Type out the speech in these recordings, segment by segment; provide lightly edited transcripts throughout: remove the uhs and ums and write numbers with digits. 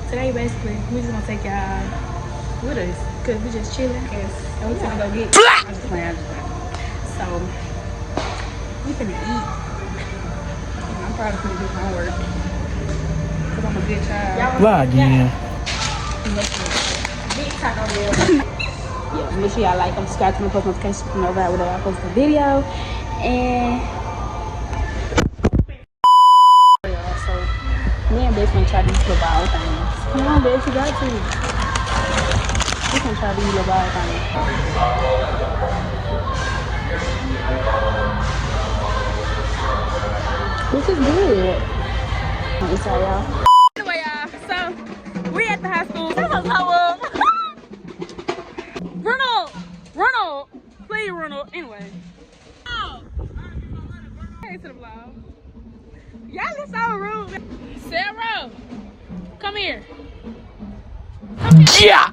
today basically we just gonna take y'all with us because we just chilling. Yes. And we finna go get. I'm just playing. So we finna eat. And I'm probably finna do homework because I'm a good child. Vlog again. Big taco meal. Yeah, make sure y'all like, subscribe to my post notifications to know about whenever I post a video. And so me and Bass gonna try these little ball things. Come on, Bass, you got to. We gonna try these little ball things. This is good. I'm sorry, y'all. Anyway, y'all, so we're at the high school. Ronald, please, Ronald. Anyway. Hey to the vlog. Y'all look so rude. Sarah, come here. Come here. Yeah.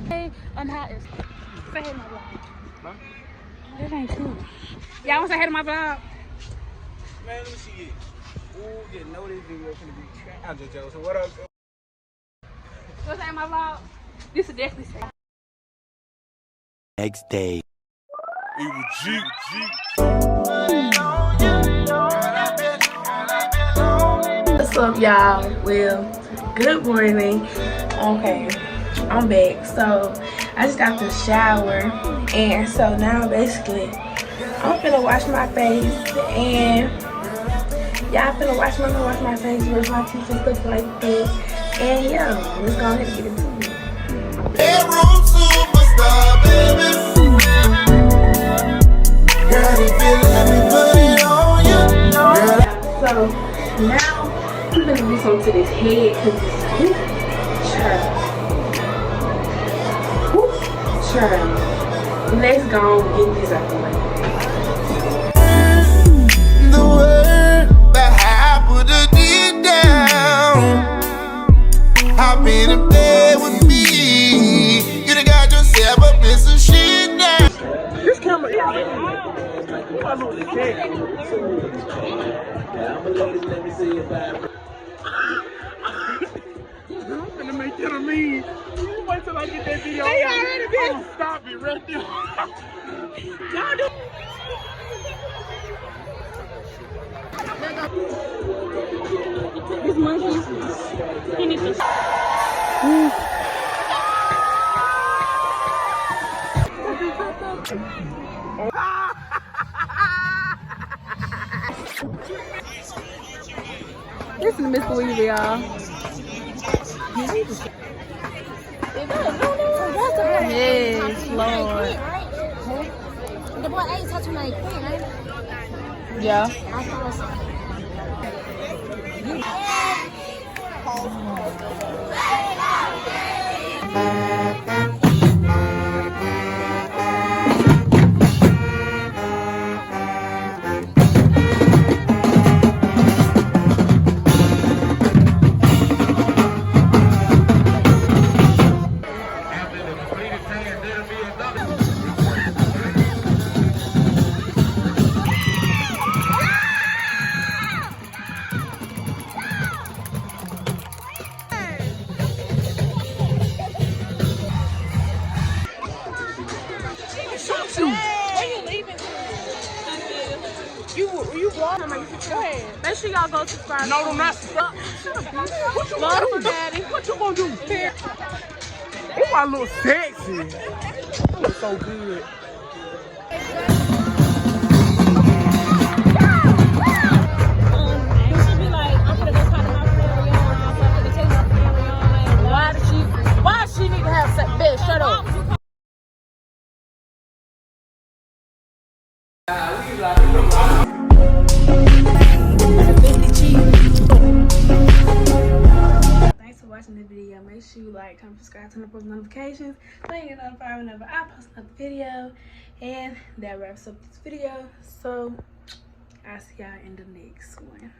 Hey, I'm hot. Say hey to my vlog. Huh? That ain't cool. Y'all want to say hey to my vlog? Man, let me see it. Ooh, you know this video finna be trash. I'm just joking. So what up? What's that in my vlog? This is definitely say. Next day. What's up, y'all? Well, good morning. Okay, I'm back. So I just got the shower, and so now basically I'm finna wash my face, and y'all finna wash my face, brush my teeth and stuff like that. And yeah, let's go ahead and get into it. Bedroom superstar, baby. Girl, you feel it, let me put it on you. So now I'm gonna do something to this head because it's child. Let's go and get this out the way. The word that I put a deed down. Hop in the bed with me. You done got yourself up in some shit now. This camera is I know what it I'm gonna make that a meme. You wait till I get that video. They already been. I'm gonna stop it right there. Y'all do. This monkey, he needs to. This is Miss Louisa, y'all. Yes, Lord. The boy ain't touching my queen, right? Yeah. I thought so. You want to make it. Go ahead. Make sure y'all go subscribe. No, I'm not subscribed. What you Love gonna do? Daddy. What you gonna do? Here. Oh, I look sexy. I look so good. Why does she need to have sex? Bitch, shut up. Thanks for watching this video. Make sure you like, comment, subscribe, turn on post notifications so you get notified whenever I post another video. And that wraps up this video. So I'll see y'all in the next one.